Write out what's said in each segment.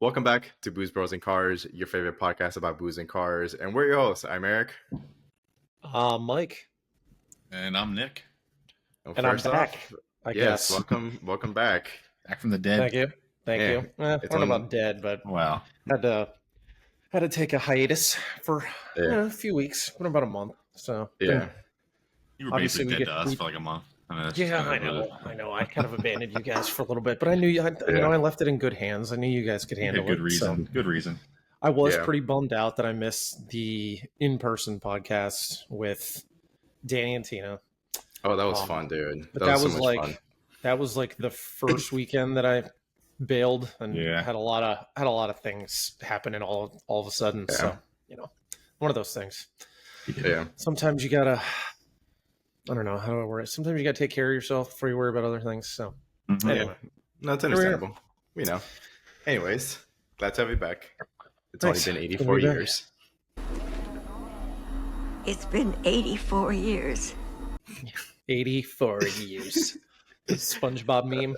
Welcome back to Booze, Bros, and Cars, your favorite podcast about booze and cars. And we're your hosts. I'm Eric. Mike. And I'm Nick. And I'm back, I guess. welcome back. Back from the dead. Thank you. I don't know about dead, but wow. Had to take a hiatus for a few weeks, about a month. So yeah, you were basically dead to us for like a month. I know. I kind of abandoned you guys for a little bit, but I knew I left it in good hands. I knew you guys could handle it. Good reason. So. Good reason. I was pretty bummed out that I missed the in-person podcast with Danny and Tina. Oh, that was fun, dude. But that was so much fun. That was like the first weekend that I bailed and had a lot of things happening all of a sudden. Yeah. So, one of those things. Yeah. Sometimes you gotta, I don't know how do I word it. Sometimes you gotta take care of yourself before you worry about other things. So anyway, that's understandable. Anyways, glad to have you back. It's only been 84 years. It's been 84 years. 84 years. SpongeBob meme?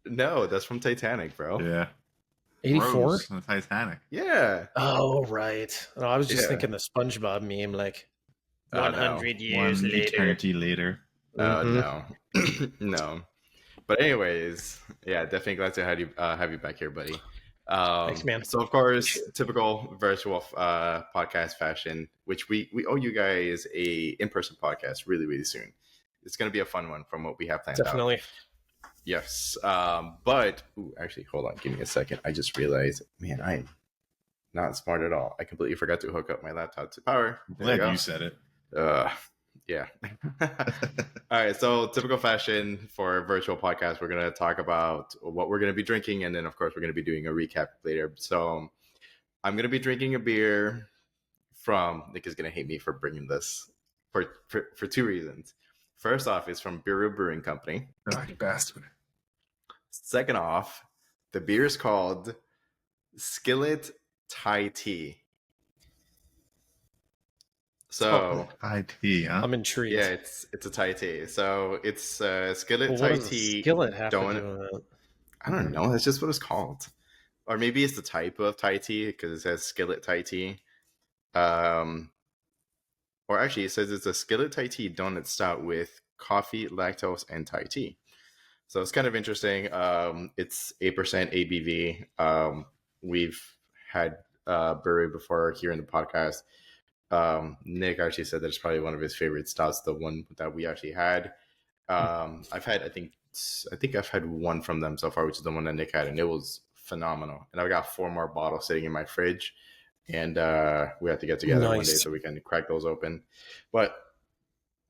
No, that's from Titanic, bro. Yeah. 84? From the Titanic. Yeah. Oh, right. No, I was just thinking the SpongeBob meme, like 100 years later. Eternity later. No. No. But anyways, definitely glad to have you back here, buddy. Thanks, man. So, of course, typical virtual podcast fashion, which we owe you guys a in-person podcast really, really soon. It's going to be a fun one from what we have planned Definitely. out. Yes. But, actually, hold on. Give me a second. I just realized, man, I'm not smart at all. I completely forgot to hook up my laptop to power. Glad you said it. Yeah. All right. So typical fashion for a virtual podcast, we're going to talk about what we're going to be drinking. And then, of course, we're going to be doing a recap later. So I'm going to be drinking a beer from, Nick is going to hate me for bringing this for two reasons. First off, it's from Bureau Brewing Company. Oh, you bastard. Second off, the beer is called Skillet Thai Tea. So Thai tea, huh? I'm intrigued. Yeah, it's a Thai tea. So it's Skillet Thai tea. Skillet have to do with it? I don't know. That's just what it's called. Or maybe it's the type of Thai tea because it says Skillet Thai tea. Or actually, it says it's a Skillet Thai tea donut stout with coffee, lactose, and Thai tea. So it's kind of interesting. It's 8% ABV. We've had brewery before here in the podcast. Nick actually said that it's probably one of his favorite stouts, the one that we actually had. I've had, I think I've had one from them so far, which is the one that Nick had, and it was phenomenal. And I've got 4 more bottles sitting in my fridge, and we have to get together one day so we can crack those open. But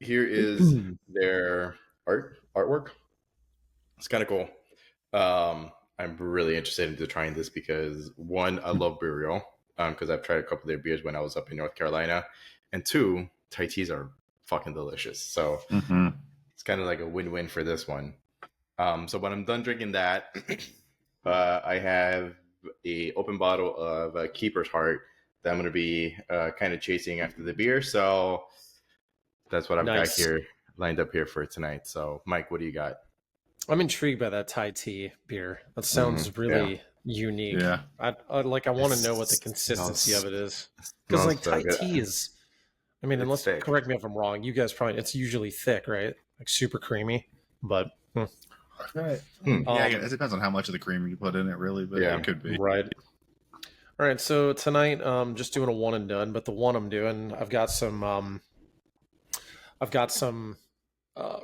here is their artwork. It's kind of cool. I'm really interested into trying this because 1, I love Burial. Because I've tried a couple of their beers when I was up in North Carolina. And 2, Thai teas are fucking delicious. So it's kind of like a win-win for this one. So when I'm done drinking that, I have a open bottle of Keeper's Heart that I'm going to be kind of chasing after the beer. So that's what I've got here lined up here for tonight. So Mike, what do you got? I'm intrigued by that Thai tea beer. That sounds really unique. Yeah. I want to know what the consistency of it is. Because like Thai tea is, I mean, unless, correct me if I'm wrong, you guys probably, it's usually thick, right? Like super creamy, but. Right. Yeah, it depends on how much of the cream you put in it, really, but it could be. Right. All right, so tonight, just doing a one and done, but the one I'm doing, I've got some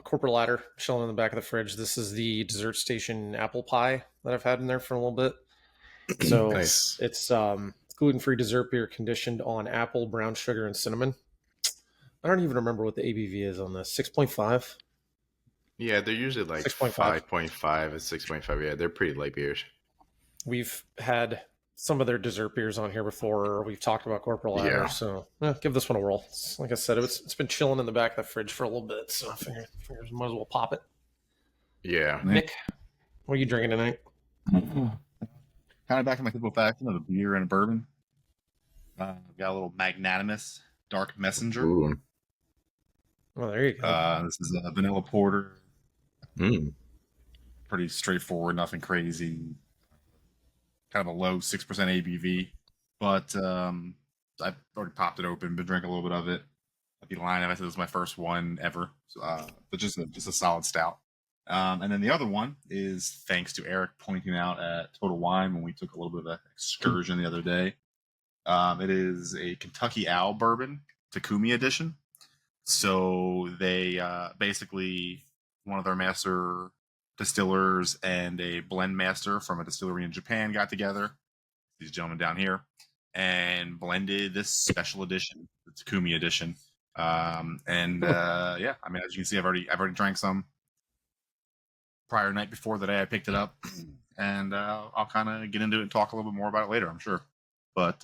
corporate ladder chilling in the back of the fridge. This is the Dessert Station apple pie that I've had in there for a little bit. So Nice. It's gluten-free dessert beer conditioned on apple, brown sugar, and cinnamon. I don't even remember what the ABV is on this. 6.5? Yeah, they're usually like 5.5 and 6.5. Yeah, they're pretty light beers. We've had some of their dessert beers on here before. We've talked about corporate ladder, so give this one a whirl. Like I said, it's been chilling in the back of the fridge for a little bit, so I figured might as well pop it. Yeah. Nick, what are you drinking tonight? Kind of back in my typical fashion of a beer and a bourbon. Got a little magnanimous Dark Messenger. Ooh. Well, there you go. This is a vanilla porter. Mm. Pretty straightforward, nothing crazy. kind of a low 6% ABV, but I've already popped it open, been drinking a little bit of it. I'd be lying if I said this was my first one ever, but just a solid stout. And then the other one is thanks to Eric pointing out at Total Wine when we took a little bit of an excursion the other day. It is a Kentucky Owl Bourbon Takumi edition. So they basically, one of their master distillers and a blend master from a distillery in Japan got together, these gentlemen down here, and blended this special edition, the Takumi edition. Yeah, I mean, as you can see, I've already drank some prior night before the day I picked it up, and I'll kind of get into it and talk a little bit more about it later, I'm sure. But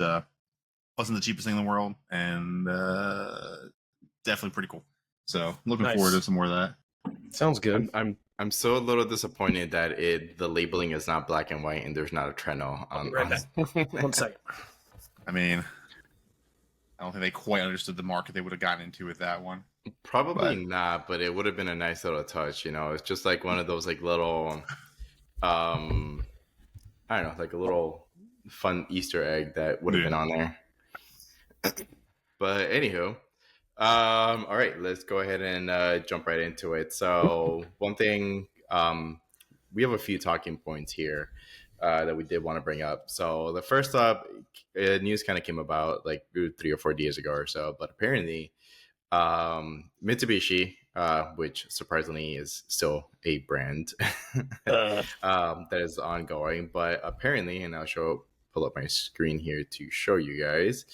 wasn't the cheapest thing in the world, and definitely pretty cool. So looking forward to some more of that. Sounds good. I'm so a little disappointed that the labeling is not black and white and there's not a Treno on. Right back. 1 second. I mean, I don't think they quite understood the market they would have gotten into with that one. Probably not, but it would have been a nice little touch. You know, it's just like one of those like little, I don't know, like a little fun Easter egg that would have been on there. But anywho, all right, let's go ahead and jump right into it. So one thing, we have a few talking points here that we did want to bring up. So the first up, news kind of came about like 3 or 4 days ago or so, but apparently Mitsubishi, which surprisingly is still a brand that is ongoing, but apparently, and pull up my screen here to show you guys.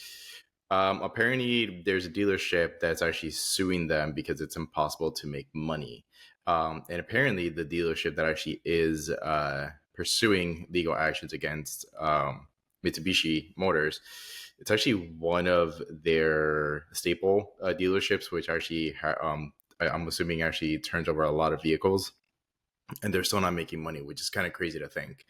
Apparently there's a dealership that's actually suing them because it's impossible to make money. And apparently the dealership that actually is pursuing legal actions against Mitsubishi Motors, it's actually one of their staple dealerships, which actually I'm assuming actually turns over a lot of vehicles, and they're still not making money, which is kind of crazy to think.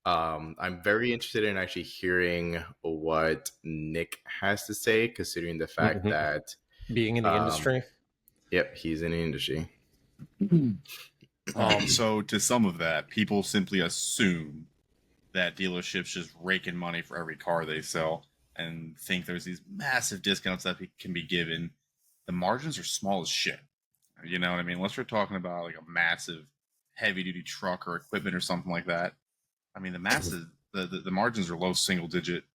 I'm very interested in actually hearing what Nick has to say, considering the fact that being in the industry. Yep, he's in the industry. So to some of that, people simply assume that dealerships just rake in money for every car they sell and think there's these massive discounts that can be given. The margins are small as shit. You know what I mean? Unless we're talking about like a massive heavy duty truck or equipment or something like that. I mean, the margins are low single digit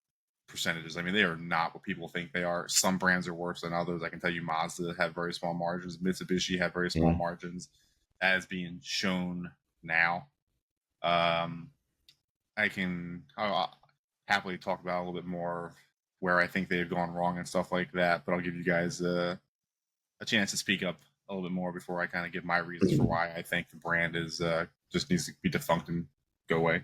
percentages. I mean, they are not what people think they are. Some brands are worse than others. I can tell you Mazda have very small margins. Mitsubishi have very small margins. That is being shown now. I'll happily talk about a little bit more where I think they've gone wrong and stuff like that, but I'll give you guys a chance to speak up a little bit more before I kind of give my reasons for why I think the brand is just needs to be defunct and go away.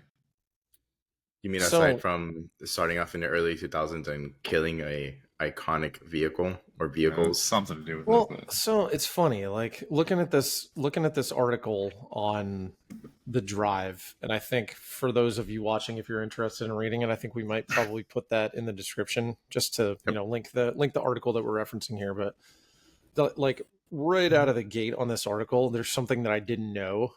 You mean aside from starting off in the early 2000s and killing a iconic vehicle or vehicles? Something to do with well, it. But... So it's funny, like looking at this article on the Drive, and I think for those of you watching, if you're interested in reading it, I think we might probably put that in the description just to link the article that we're referencing here. But like right out of the gate on this article, there's something that I didn't know.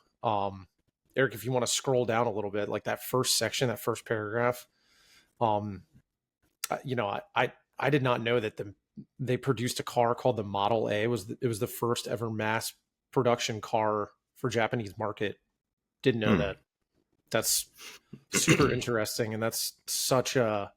Eric, if you want to scroll down a little bit, like that first section, that first paragraph, I did not know that they produced a car called the Model A. It was the first ever mass production car for Japanese market. Didn't know that. That's super interesting, and that's such a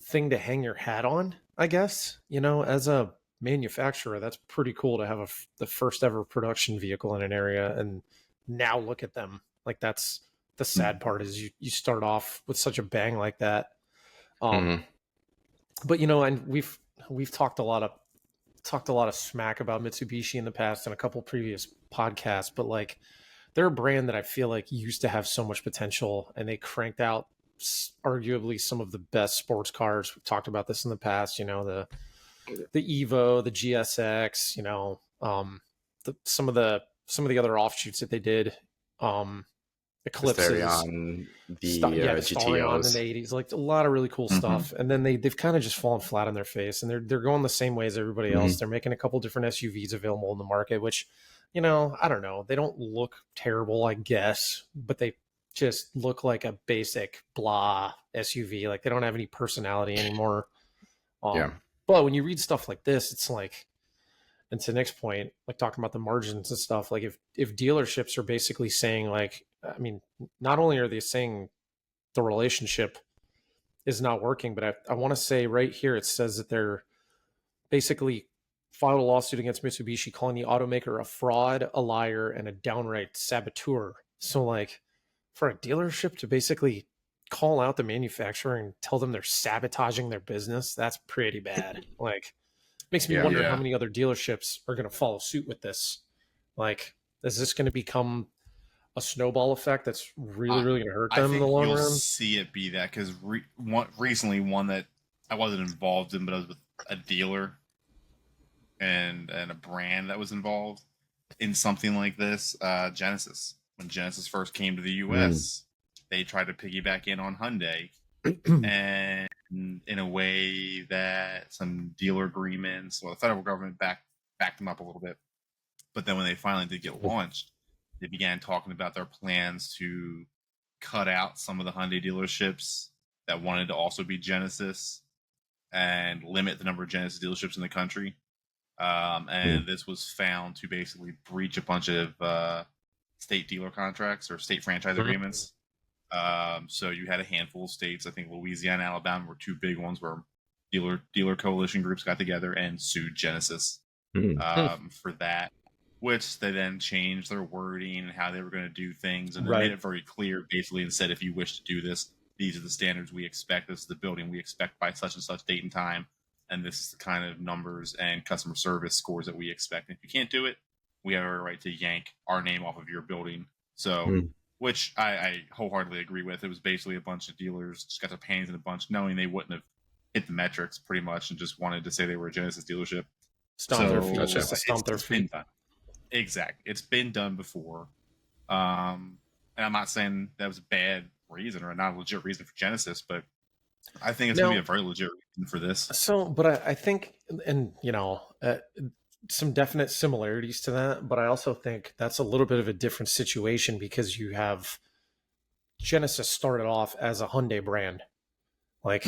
thing to hang your hat on, I guess. You know, as a manufacturer, that's pretty cool to have the first ever production vehicle in an area, and now look at them. Like that's the sad part is you start off with such a bang like that. But and we've talked a lot of smack about Mitsubishi in the past in a couple previous podcasts, but like they're a brand that I feel like used to have so much potential, and they cranked out arguably some of the best sports cars. We've talked about this in the past, the Evo, the GSX, some of the other offshoots that they did. Eclipses, the GTOs in the 80s, like a lot of really cool stuff. And then they've kind of just fallen flat on their face, and they're going the same way as everybody else. They're making a couple different SUVs available in the market, which, I don't know. They don't look terrible, I guess, but they just look like a basic blah SUV. Like they don't have any personality anymore. Yeah. But when you read stuff like this, it's like, and to Nick's point, like talking about the margins and stuff, like if dealerships are basically saying like, I mean, not only are they saying the relationship is not working, but I want to say right here, it says that they're basically filed a lawsuit against Mitsubishi calling the automaker a fraud, a liar, and a downright saboteur. So like for a dealership to basically call out the manufacturer and tell them they're sabotaging their business, that's pretty bad. Like makes me wonder how many other dealerships are going to follow suit with this. Like, is this going to become a snowball effect that's really going to hurt them in the long run? I think you'll see it be that because recently one that I wasn't involved in, but I was with a dealer and a brand that was involved in something like this. Genesis. When Genesis first came to the U.S., they tried to piggyback in on Hyundai, and in a way that some dealer agreements, well, the federal government backed them up a little bit. But then when they finally did get launched, they began talking about their plans to cut out some of the Hyundai dealerships that wanted to also be Genesis and limit the number of Genesis dealerships in the country. And this was found to basically breach a bunch of state dealer contracts or state franchise agreements. So you had a handful of states, I think Louisiana and Alabama were two big ones where dealer coalition groups got together and sued Genesis for that, which they then changed their wording and how they were going to do things. And they made it very clear, basically, and said, if you wish to do this, these are the standards we expect. This is the building we expect by such and such date and time. And this is the kind of numbers and customer service scores that we expect. And if you can't do it, we have a right to yank our name off of your building. So, which I wholeheartedly agree with. It was basically a bunch of dealers just got their panties in a bunch, knowing they wouldn't have hit the metrics pretty much and just wanted to say they were a Genesis dealership. Stomp their feet. Just stomp their feet. Exactly. It's been done before. And I'm not saying that was a bad reason or not a legit reason for Genesis, but I think it's going to be a very legit reason for this. So, but I think, and some definite similarities to that, but I also think that's a little bit of a different situation because you have Genesis started off as a Hyundai brand. Like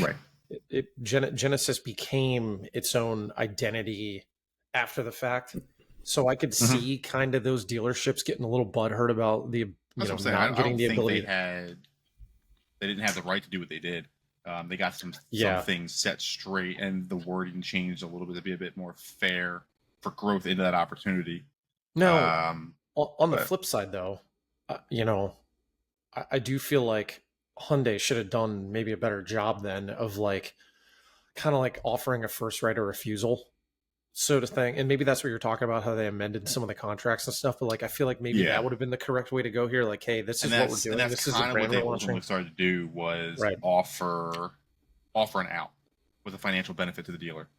Genesis became its own identity after the fact. So I could see kind of those dealerships getting a little butthurt about the not getting the ability. They didn't have the right to do what they did. They got some things set straight, and the wording changed a little bit to be a bit more fair for growth into that opportunity. No, on the flip side, though, I do feel like Hyundai should have done maybe a better job then of like kind of like offering a first right of refusal sort of thing. And maybe that's what you're talking about, how they amended some of the contracts and stuff. But like, I feel like maybe that would have been the correct way to go here. Like, hey, this is what we're doing. This is kind of what they ultimately started to do was offer an out with a financial benefit to the dealer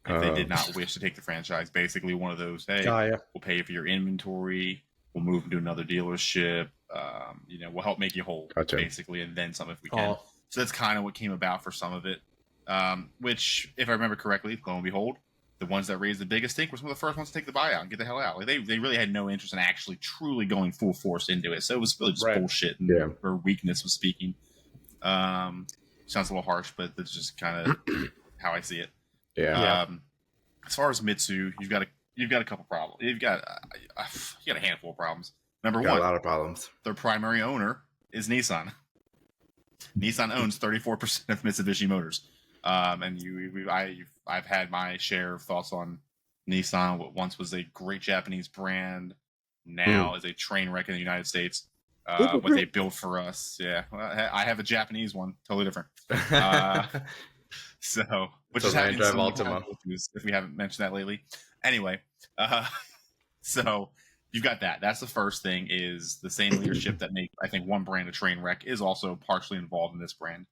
if they did not wish to take the franchise. Basically, one of those, hey, we'll pay for your inventory, we'll move into another dealership, we'll help make you whole, basically, and then some if we can. So that's kind of what came about for some of it. Which, if I remember correctly, lo and behold, the ones that raised the biggest stink were some of the first ones to take the buyout and get the hell out. Like they really had no interest in actually truly going full force into it. So it was really just bullshit and their weakness was speaking. Sounds a little harsh, but that's just kind of how I see it. As far as Mitsu, you've got a couple problems. You've got a handful of problems. Number one, a lot of problems. Their primary owner is Nissan. Nissan owns 34% of Mitsubishi Motors. And I've had my share of thoughts on Nissan. What once was a great Japanese brand, now is a train wreck in the United States. What they built for us, I have a Japanese one, totally different. Which is happening drive Ultima, if we haven't mentioned that lately. Anyway, so you've got that. That's the first thing. Is the same leadership that make I think one brand a train wreck is also partially involved in this brand.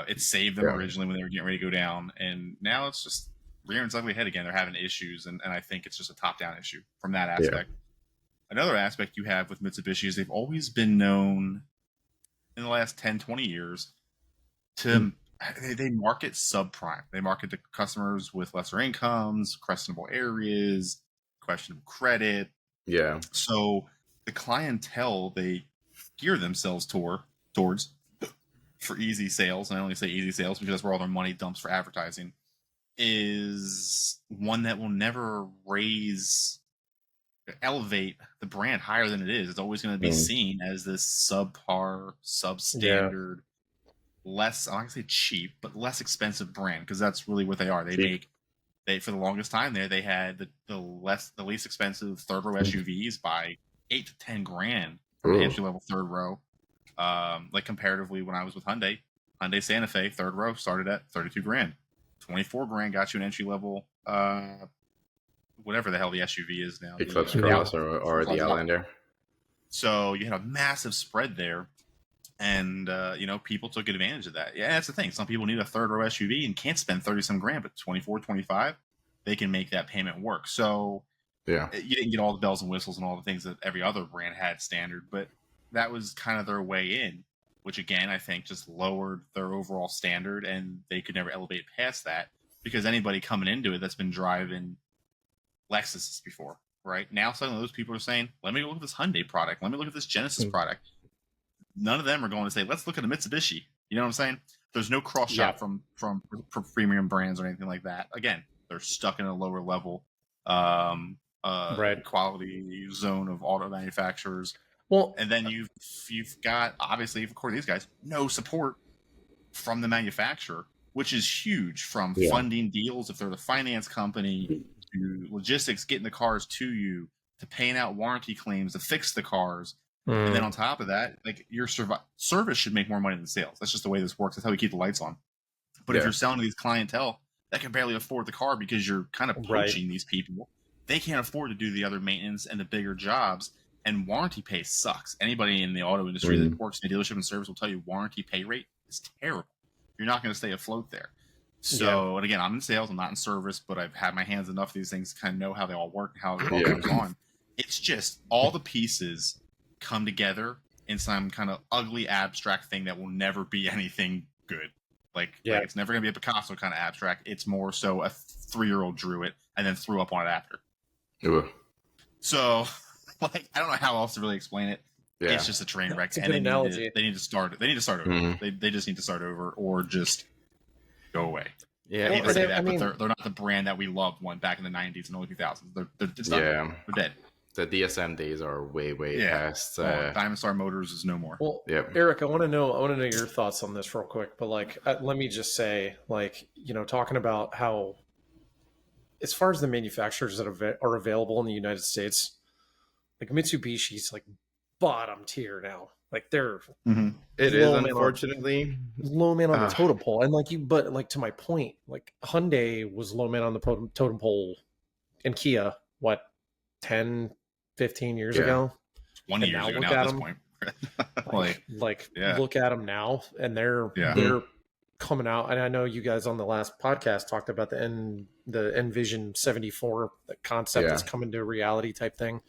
It saved them originally when they were getting ready to go down, and now it's just rearing its ugly head again. They're having issues, and I think it's just a top-down issue from that aspect. Another aspect you have with Mitsubishi is they've always been known in the last 10, 20 years to they market subprime. They market to customers with lesser incomes, questionable areas, questionable credit. So the clientele they gear themselves towards for easy sales, and I only say easy sales because that's where all their money dumps for advertising, is one that will never elevate the brand higher than it is. It's always going to be seen as this subpar, substandard, less, I'm not going to say cheap, but less expensive brand, because that's really what they are. They for the longest time they had the least expensive third row SUVs by $8 to $10,000 from the entry level third row. Like comparatively, when I was with Hyundai Santa Fe third row started at $32,000. $24,000 got you an entry level, whatever the hell the SUV is now, Eclipse Cross or the Outlander. So you had a massive spread there, and people took advantage of that. Yeah, that's the thing. Some people need a third row SUV and can't spend 30 some grand, but 24, 25, they can make that payment work. So yeah, you didn't get all the bells and whistles and all the things that every other brand had standard, but that was kind of their way in, which again, I think just lowered their overall standard, and they could never elevate past that, because anybody coming into it that's been driving Lexus before, right? Now suddenly those people are saying, let me look at this Hyundai product. Let me look at this Genesis product. None of them are going to say, let's look at a Mitsubishi. You know what I'm saying? There's no cross shop from premium brands or anything like that. Again, they're stuck in a lower level quality zone of auto manufacturers. Well, and then you've got, obviously, according to these guys, no support from the manufacturer, which is huge, from funding deals if they're the finance company, to logistics getting the cars to you, to paying out warranty claims to fix the cars. And then on top of that, like, your service should make more money than sales. That's just the way this works. That's how we keep the lights on. But if you're selling to these clientele that can barely afford the car because you're kind of poaching these people, they can't afford to do the other maintenance and the bigger jobs. And warranty pay sucks. Anybody in the auto industry that works in a dealership and service will tell you warranty pay rate is terrible. You're not going to stay afloat there. So, and again, I'm in sales, I'm not in service, but I've had my hands enough these things to kind of know how they all work and how it all goes on. It's just all the pieces come together in some kind of ugly abstract thing that will never be anything good. Like it's never going to be a Picasso kind of abstract. It's more so a 3-year-old drew it and then threw up on it after. So, like, I don't know how else to really explain it. Yeah. It's just a train wreck, and they need to start over. They just need to start over, or just go away. Yeah, I hate to say that, but they're not the brand that we loved back in the 90s and early 2000s. They're dead. The DSM days are way past. Diamond Star Motors is no more. Well, Eric, I want to know your thoughts on this real quick. But like, let me just say, like, talking about how, as far as the manufacturers that are available in the United States, like Mitsubishi's like bottom tier now. Like, they're it is, unfortunately low man on the totem pole. And but like, to my point, like, Hyundai was low man on the totem pole, and Kia 10, 15 years ago, 20 years ago now at this point. Look at them now, and they're coming out. And I know you guys on the last podcast talked about the Envision 74, the concept that's coming to reality type thing.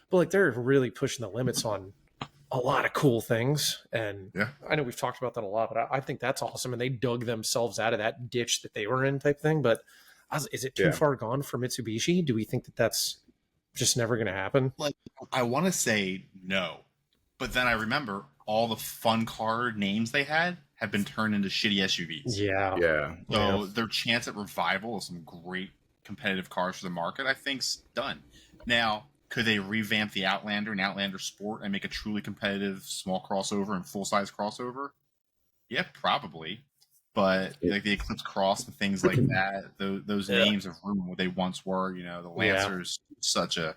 But like, they're really pushing the limits on a lot of cool things. And I know we've talked about that a lot, but I think that's awesome. And they dug themselves out of that ditch that they were in type thing. But is it too far gone for Mitsubishi? Do we think that that's just never going to happen? Like, I want to say no, but then I remember all the fun car names they had have been turned into shitty SUVs. So their chance at revival of some great competitive cars for the market, I think's done. Now, could they revamp the Outlander and Outlander Sport and make a truly competitive small crossover and full-size crossover? Yeah, probably. But like the Eclipse Cross and things like that, those names have ruined what they once were. The Lancer's such a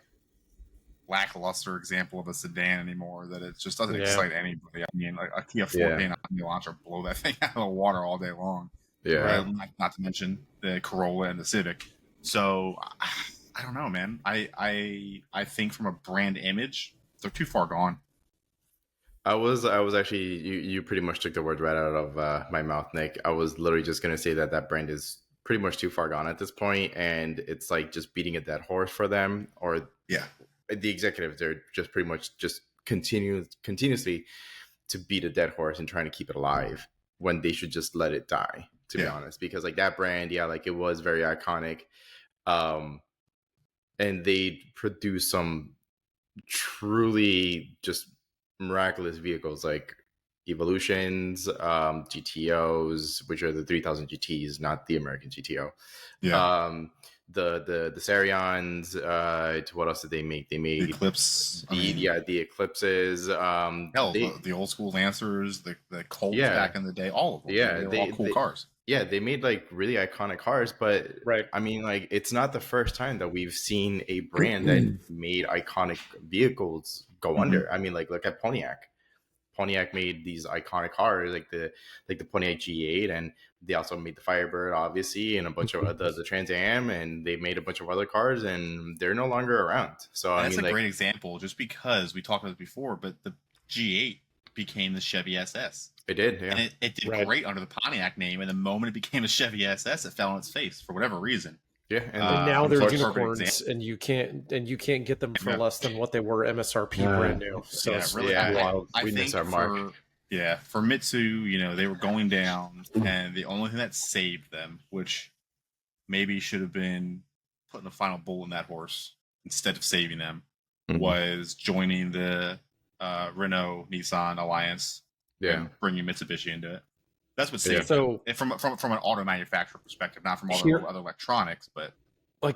lackluster example of a sedan anymore that it just doesn't excite anybody. I mean, like, a Kia Forte and a Elantra blow that thing out of the water all day long. Not to mention the Corolla and the Civic. So I don't know, man. I think from a brand image, they're too far gone. I was actually, you pretty much took the words right out of my mouth, Nick. I was literally just going to say that brand is pretty much too far gone at this point, and it's like just beating a dead horse for them, or the executives, they're just pretty much just continuously to beat a dead horse and trying to keep it alive when they should just let it die, to be honest. Because like that brand, like, it was very iconic, and they produce some truly just miraculous vehicles like Evolutions, GTOs, which are the 3000 GTs, not the American GTO. Yeah. The Sarions. What else did they make? They made The Eclipse. the Eclipses. Hell, the old school Lancers, the Colts back in the day, all of them. Yeah, they were all cool cars. Yeah, they made like really iconic cars, but Right. I mean, like, it's not the first time that we've seen a brand that made iconic vehicles go under. I mean, like, look at Pontiac. Pontiac made these iconic cars, like the Pontiac G8, and they also made the Firebird, obviously, and a bunch of the Trans Am, and they made a bunch of other cars, and they're no longer around. So and that's a great example, just because we talked about this before, but the G8 became the Chevy SS. It did, yeah. And it did great under the Pontiac name, and the moment it became a Chevy SS, it fell on its face for whatever reason. Yeah, and now they're unicorns, and you can't get them for less than what they were MSRP brand new. So really, I think our mark. For Mitsu, they were going down, and the only thing that saved them, which maybe should have been putting the final bull in that horse instead of saving them, was joining the Renault Nissan alliance and bringing Mitsubishi into it. That's what saved them. From an auto manufacturer perspective, not from all the other electronics, but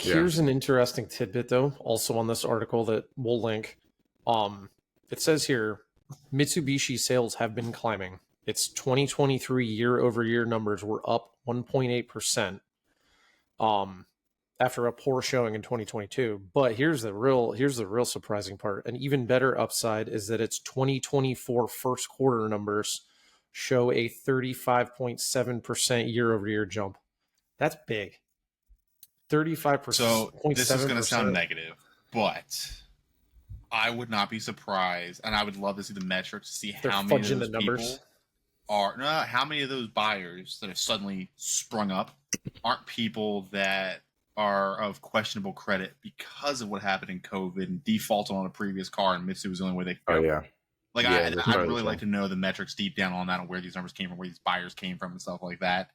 here's an interesting tidbit though, also on this article that we'll link. It says here, Mitsubishi sales have been climbing. Its 2023 year-over-year numbers were up 1.8%. After a poor showing in 2022. But here's the real surprising part. An even better upside is that its 2024 first quarter numbers show a 35.7% year-over-year jump. That's big. 35%. So this is going to sound negative, but I would not be surprised, and I would love to see the metrics to see how many of those people how many of those buyers that have suddenly sprung up aren't people that are of questionable credit because of what happened in COVID and defaulted on a previous car, and Mitsu was the only way they could go. Oh yeah. I'd really like to know the metrics deep down on that, and where these numbers came from, where these buyers came from, and stuff like that.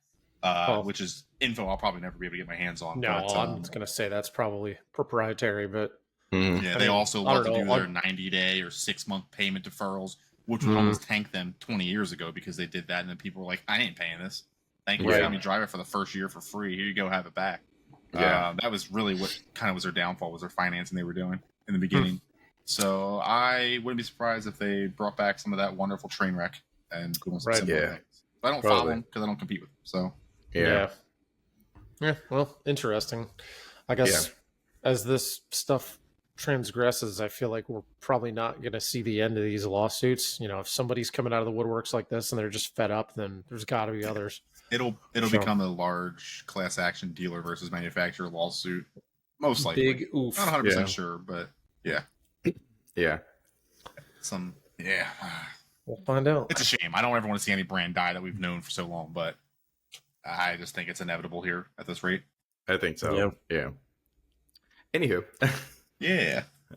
Which is info I'll probably never be able to get my hands on. No, I'm going to say that's probably proprietary, but they also love to do their 90-day or 6-month payment deferrals, which would almost tank them 20 years ago because they did that, and then people were like, "I ain't paying this. Thank you for letting me drive it for the first year for free. Here you go, have it back." That was really what kind of was their downfall, was their financing they were doing in the beginning. So I wouldn't be surprised if they brought back some of that wonderful train wreck and doing some similar things. But I don't follow them because I don't compete with them. So yeah. Well, interesting. I guess as this stuff transgresses, I feel like we're probably not going to see the end of these lawsuits. If somebody's coming out of the woodworks like this and they're just fed up, then there's got to be others. It'll become a large class action dealer versus manufacturer lawsuit, most likely. Big oof. Not 100% sure, but yeah. We'll find out. It's a shame. I don't ever want to see any brand die that we've known for so long, but I just think it's inevitable here at this rate. I think so. Yeah. Anywho.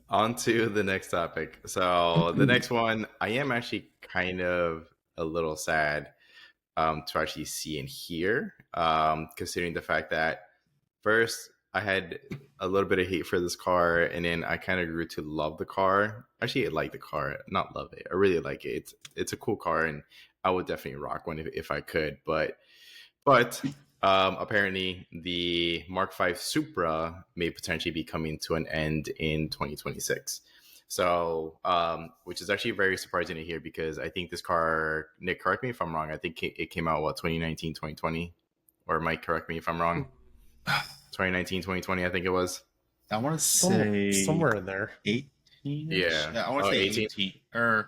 On to the next topic. So the next one, I am actually kind of a little sad to actually see and hear, considering the fact that first I had a little bit of hate for this car, and then I kind of grew to love the car. Actually, I like the car, not love it. I really like it. It's a cool car, and I would definitely rock one if I could. But apparently, the Mark V Supra may potentially be coming to an end in 2026. So, which is actually very surprising to hear, because I think this car, Nick, correct me if I'm wrong, I think it came out, 2019, 2020? Or Mike, correct me if I'm wrong. 2019, 2020, I think it was. I want to say somewhere in there. 18? Yeah. I want to say 18. Okay.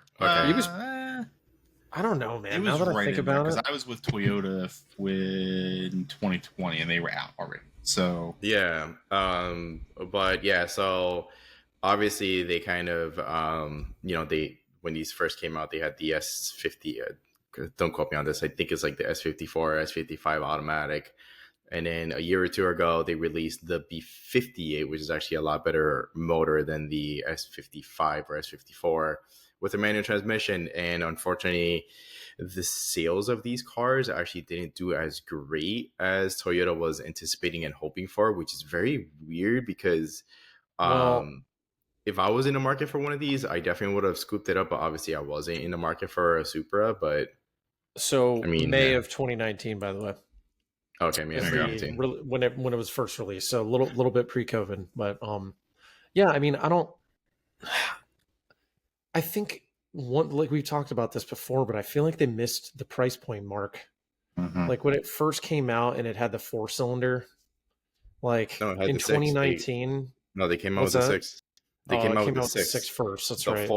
I don't know, man. It was now that I think about it, because I was with Toyota in 2020, and they were out already. So yeah, so obviously they kind of when these first came out, they had the S50. Don't quote me on this. I think it's like the S54, S55 automatic. And then a year or two ago, they released the B58, which is actually a lot better motor than the S55 or S54 with a manual transmission. And unfortunately, the sales of these cars actually didn't do as great as Toyota was anticipating and hoping for, which is very weird because if I was in the market for one of these, I definitely would have scooped it up. But obviously, I wasn't in the market for a Supra. But So I mean, May of 2019, by the way, okay, man, is There the you go. when it was first released. So a little bit pre-COVID, but yeah. I mean, I don't. I think one like we've talked about this before, but I feel like they missed the price point mark. Mhm. Like when it first came out and it had the 4-cylinder, like no, it had in the six. 2019. No, they came out with What's the that? six. They Oh, came it out with came the out with the six six. first. That's The right.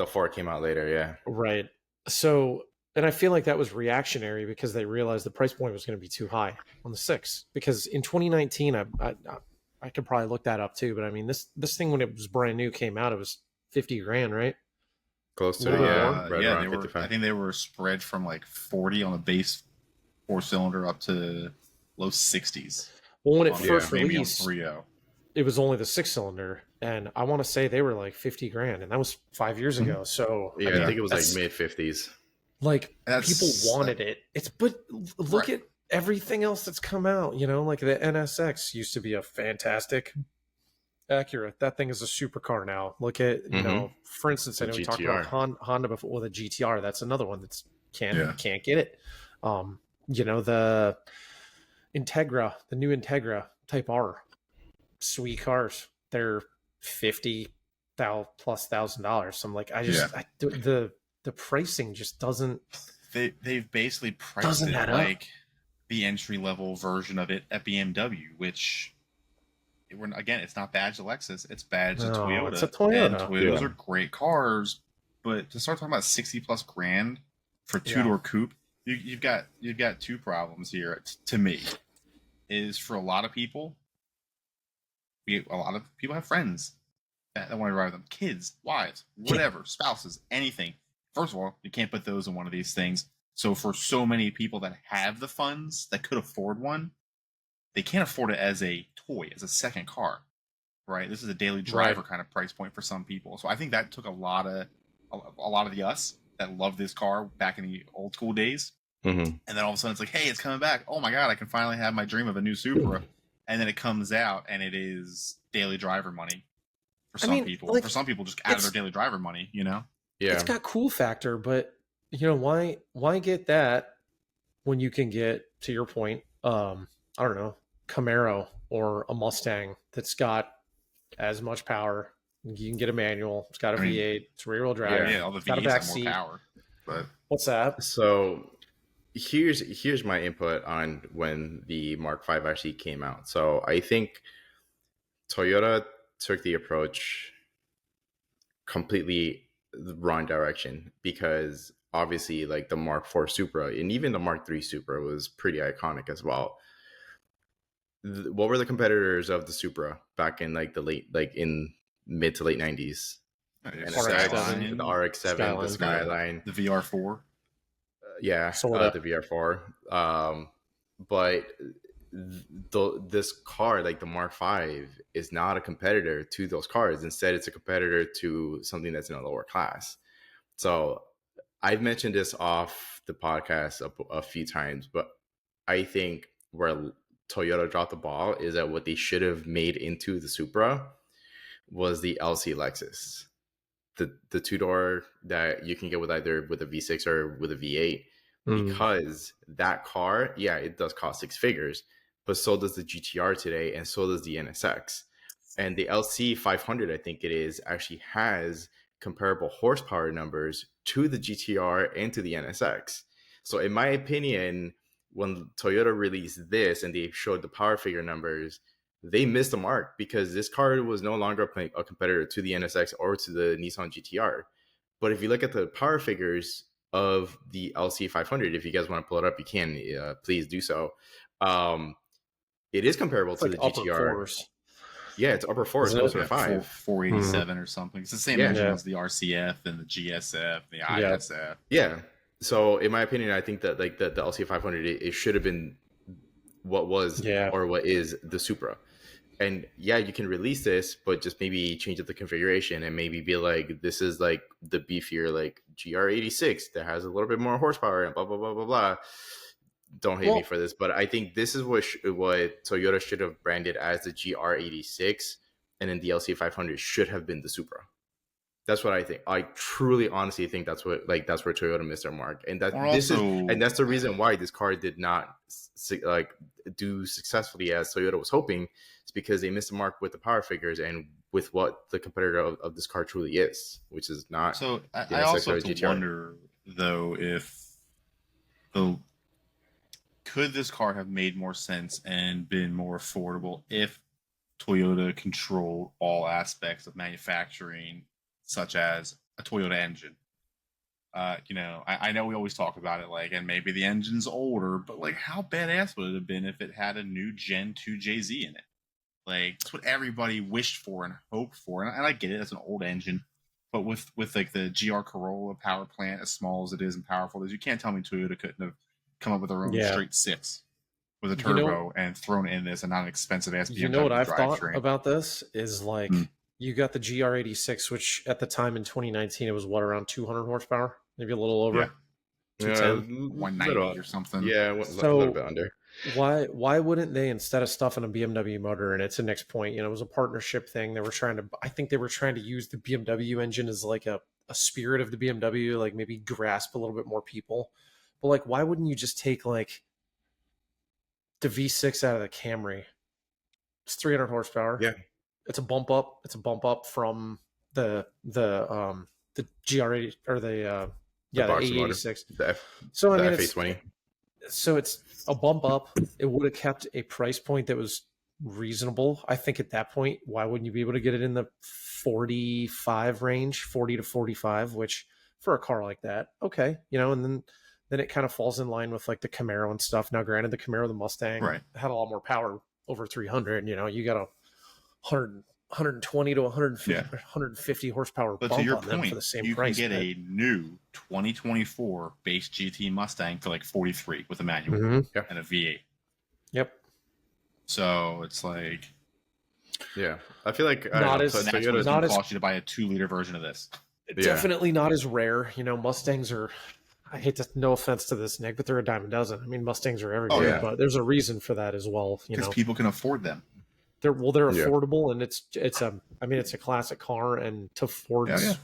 four came out later. Yeah. Right. So, and I feel like that was reactionary because they realized the price point was going to be too high on the six. Because in 2019, I could probably look that up too. But I mean, this thing when it was brand new came out, it was 50 grand, right? Close A to little it, bit yeah, more. right Yeah, they around were. I 55. think they were spread from like 40 on the base 4-cylinder up to low 60s Well, when it on first maybe on released, 3.0. it was only the 6-cylinder, and I want to say they were like 50 grand, and that was 5 years Mhm. ago. So I Yeah, I mean, think it was like that's mid 50s. like people That's wanted it. But look right. at everything else that's come out. You know, like the NSX used to be a fantastic Acura. That thing is a supercar now. Look at Mm-hmm. for instance, I The know we talked about GTR. Honda before with a GTR. That's another one that's Yeah. can't get it. The Integra, the new Integra Type R, sweet cars. They're $50,000+. So I'm like, the pricing just They've basically priced doesn't it add up. like the entry level version of it at BMW, which again, it's not badged to Lexus, it's badged to No, Toyota. it's a Toyota. And Toyotas Yeah. are great cars, but to start talking about 60+ grand for two-door coupe, you've got two problems here. To me, is for a lot of people, a lot of people have friends that want to drive them, kids, wives, whatever, spouses, anything. First of all, you can't put those in one of these things. So for so many people that have the funds that could afford one, they can't afford it as a toy, as a second car, right? This is a daily driver kind of price point for some people. So I think that took a lot of the us that loved this car back in the old school days. Mm-hmm. And then all of a sudden it's like, hey, it's coming back. Oh my God, I can finally have my dream of a new Supra. And then it comes out and it is daily driver money for some people. like, For some people, just out of their daily driver money, Yeah. It's got cool factor, but why get that when you can get, to your point, I don't know, Camaro or a Mustang that's got as much power. You can get a manual. It's got a V8. It's rear wheel drive. Yeah, all the It's got a V8s back have more seat. power. But What's that? So here's my input on when the Mark V actually came out. So I think Toyota took the approach completely the wrong direction, because obviously like the Mark IV Supra and even the Mark III Supra was pretty iconic as well. What were the competitors of the Supra back in like in mid to late 90s? RX-7. The RX-7, the Skyline, the VR4. Yeah, Sorta. the VR4. But this car, like the Mark V, is not a competitor to those cars. Instead, it's a competitor to something that's in a lower class. So I've mentioned this off the podcast a few times, but I think where Toyota dropped the ball is that what they should have made into the Supra was the LC Lexus. The two-door that you can get with either with a V6 or with a V8, because that car, yeah, it does cost six figures, but so does the GTR today, and so does the NSX. And the LC 500, I think it is, actually has comparable horsepower numbers to the GTR and to the NSX. So in my opinion, when Toyota released this and they showed the power figure numbers, they missed the mark, because this car was no longer a competitor to the NSX or to the Nissan GTR. But if you look at the power figures of the LC 500, if you guys want to pull it up, you can. Please do so. It is comparable to like the upper GTR. fours. Yeah, it's upper fours, closer to 5. 487 or something. It's the same Yeah. engine as the RCF and the GSF, the ISF. Yeah. So in my opinion, I think that like the LC 500, it should have been what was or what is the Supra. And yeah, you can release this, but just maybe change up the configuration and maybe be like, this is like the beefier like GR86 that has a little bit more horsepower and blah blah blah blah blah. Don't hate me for this, but I think this is what Toyota should have branded as the GR86 and then the LC 500 should have been the Supra. That's what I think. I truly, honestly think that's where Toyota missed their mark, and that's the reason why this car did not do successfully as Toyota was hoping. It's because they missed the mark with the power figures and with what the competitor of this car truly is, which is not. So I also have to wonder though could this car have made more sense and been more affordable if Toyota controlled all aspects of manufacturing, such as a Toyota engine? I know we always talk about it, and maybe the engine's older, but how badass would it have been if it had a new Gen 2 JZ in it? That's what everybody wished for and hoped for, and I get it, it's an old engine, but with the GR Corolla power plant as small as it is and powerful as, you can't tell me Toyota couldn't have come up with their own straight six with a turbo and thrown in this and not an expensive ass BMW. You know what I've thought about this is you got the GR86, which at the time in 2019 it was around 200 horsepower, maybe a little over. 210, 190 or something. Yeah, a little bit under. Why wouldn't they, instead of stuffing a BMW motor in it, to Nick's point, it was a partnership thing. I think they were trying to use the BMW engine as a spirit of the BMW, maybe grasp a little bit more people. But why wouldn't you just take the V6 out of the Camry? It's 300 horsepower. Yeah. It's a bump up. It's a bump up from the GR80 or the A86. So I mean, FA20. So it's a bump up. It would have kept a price point that was reasonable. I think at that point, why wouldn't you be able to get it in the 45 range, 40 to 45, which for a car like that, okay, and then it kind of falls in line with the Camaro and stuff. Now, granted, the Camaro, the Mustang had a lot more power, over 300. You got a 120 to 150 horsepower but bump to your on point, them for the same you price. You can get a new 2024 base GT Mustang for 43 with a manual and a V8. Yep. So it's yeah, I feel like that's what it's going to cost you to buy a 2-liter version of this. Definitely not as rare. Mustangs are. I hate to, no offense to this, Nick, but they're a dime a dozen. I mean, Mustangs are everywhere, but there's a reason for that as well. Because people can afford them. They're affordable, and it's a classic car, and to Ford's,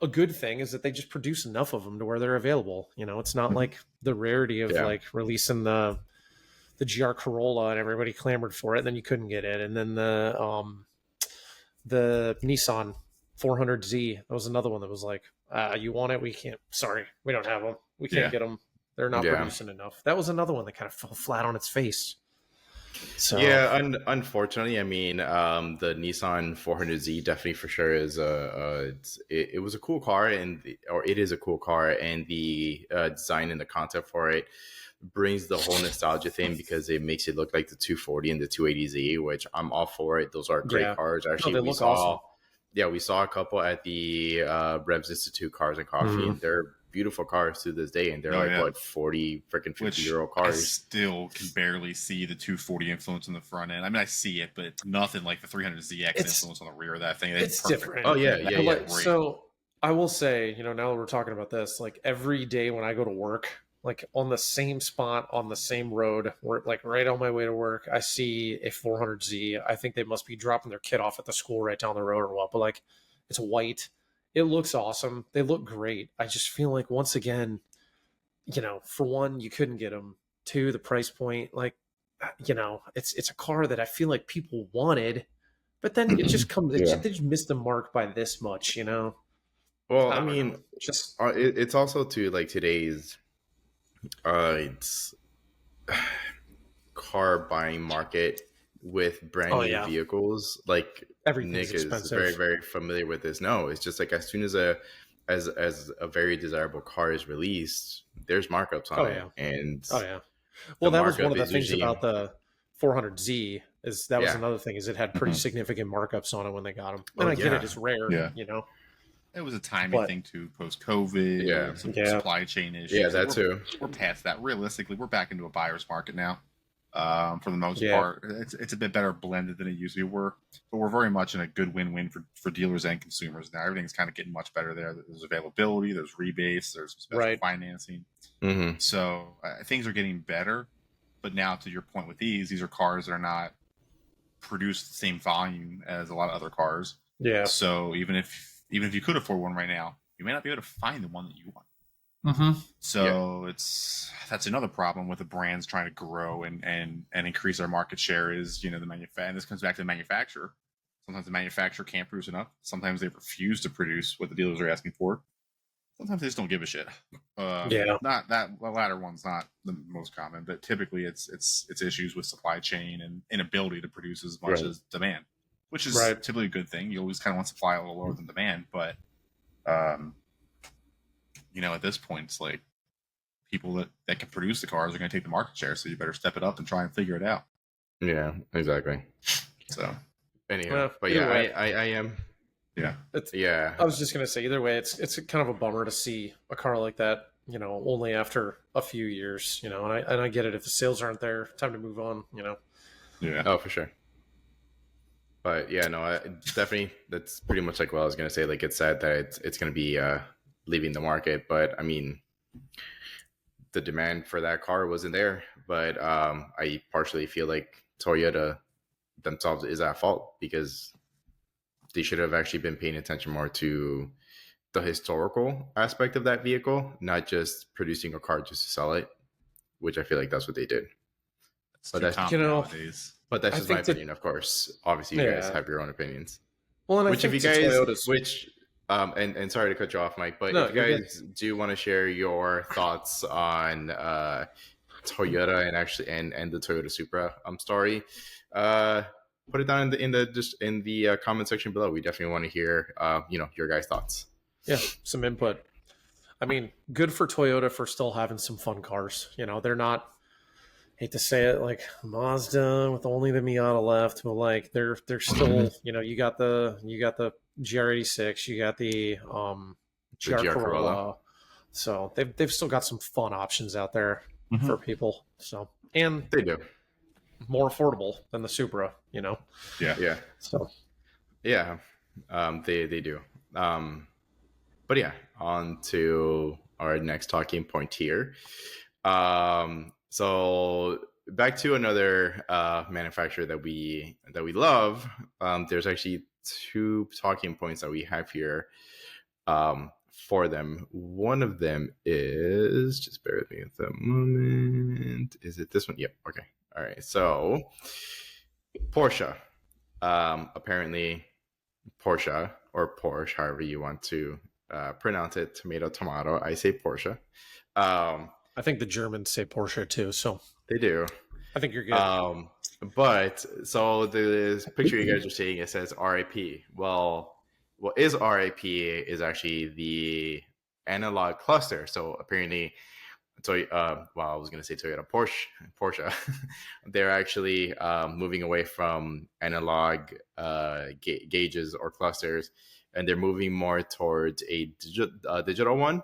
a good thing is that they just produce enough of them to where they're available. It's not like the rarity of releasing the GR Corolla and everybody clamored for it, and then you couldn't get it, and then the Nissan 400Z, that was another one that was you want it? We can't. Sorry, we don't have them. We can't get them. They're not producing enough. That was another one that kind of fell flat on its face. So unfortunately, I mean, the Nissan 400Z definitely for sure is it was a cool car, it is a cool car, and the design and the concept for it brings the whole nostalgia thing because it makes it look like the 240 and the 280Z, which I'm all for it. Those are great cars. Actually, we saw awesome. Yeah, we saw a couple at the Revs Institute Cars and Coffee, and they're beautiful cars to this day, and they're 40 freaking 50-year-old cars. I still can barely see the 240 influence on the front end. I mean, I see it, but it's nothing like the 300ZX influence on the rear of that thing. It's different. Oh yeah. So I will say, now that we're talking about this, every day when I go to work, on the same spot on the same road, where right on my way to work, I see a 400Z. I think they must be dropping their kid off at the school right down the road or what, but it's white. It looks awesome. They look great. I just feel once again, for one, you couldn't get them. Two, the price point, it's a car that I feel like people wanted, but then it just comes, they just missed the mark by this much, Well, I mean, it's also to today's it's car buying market with brand new vehicles. Nick is very, very familiar with this. No, it's just as soon as a very desirable car is released, there's markups on it. And well, that was one of the things about the 400Z is that was another thing is it had pretty significant markups on it when they got them. And I get it, it's rare, It was a timing thing too, post-COVID, some supply chain issues. Yeah, that too. We're past that. Realistically, we're back into a buyer's market now. For the most part, it's a bit better blended than it usually were, but we're very much in a good win-win for dealers and consumers now. Everything's kind of getting much better there. There's availability, there's rebates, there's special financing. So things are getting better. But now, to your point with these are cars that are not produced the same volume as a lot of other cars. Yeah. So even if you could afford one right now, you may not be able to find the one that you want. Mm-hmm. So that's another problem with the brands trying to grow and increase their market share is, the and this comes back to the manufacturer. Sometimes the manufacturer can't produce enough. Sometimes they refuse to produce what the dealers are asking for. Sometimes they just don't give a shit. Not that the latter one's not the most common, but typically it's issues with supply chain and inability to produce as much as demand, which is typically a good thing. You always kind of want supply a little lower than demand, but at this point, it's like people that can produce the cars are going to take the market share, so you better step it up and try and figure it out. Yeah, exactly. So, anyhow, but yeah, I am. Yeah, I was just gonna say, either way, it's kind of a bummer to see a car like that, only after a few years, and I get it. If the sales aren't there, time to move on, Yeah. Oh, for sure. But yeah, no, definitely. That's pretty much like what I was gonna say. Like, it's sad that it's gonna be leaving the market, but I mean, the demand for that car wasn't there. But I partially feel like Toyota themselves is at fault because they should have actually been paying attention more to the historical aspect of that vehicle, not just producing a car just to sell it, which I feel like that's what they did. But that's nowadays. But that's just my opinion, of course. Obviously, you guys have your own opinions. Well, and which, if you guys, and sorry to cut you off, Mike, but if you guys do want to share your thoughts on Toyota and the Toyota Supra story, put it down in the comment section below. We definitely want to hear your guys' thoughts. Yeah, some input. I mean, good for Toyota for still having some fun cars. They're not, hate to say it, like Mazda with only the Miata left, but like they're still, you got the GR86, you got the GR Corolla. So they've still got some fun options out there for people. So, and they do. More affordable than the Supra, Yeah. So, yeah, they do. But yeah, on to our next talking point here. So back to another manufacturer that we love. There's actually two talking points that we have here for them. One of them is, just bear with me at the moment. Is it this one? Yep. Okay. All right. So Porsche. Apparently Porsche or Porsche, however you want to pronounce it, tomato. I say Porsche. I think the Germans say Porsche too, so they do. I think you're good. But so the picture you guys are seeing, it says RIP. Well, what is RIP is actually the analog cluster. So apparently, I was going to say Toyota, Porsche, they're actually moving away from analog gauges or clusters, and they're moving more towards a digital one,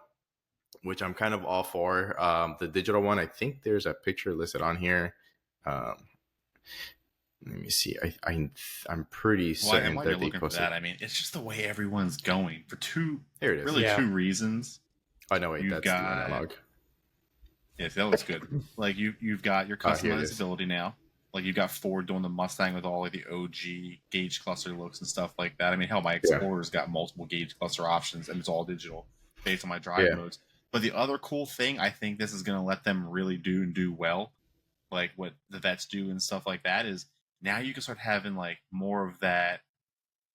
which I'm kind of all for. The digital one, I think there's a picture listed on here. Let me see. I'm pretty certain that they posted that. I mean, it's just the way everyone's going for two reasons. Oh no, wait, that's the analog. Yes, that looks good. Like you've got your customizability now. Like you've got Ford doing the Mustang with all like the OG gauge cluster looks and stuff like that. I mean, hell, my Explorer's got multiple gauge cluster options and it's all digital based on my drive modes. But the other cool thing, I think this is going to let them really do well, like what the vets do and stuff like that, is now you can start having like more of that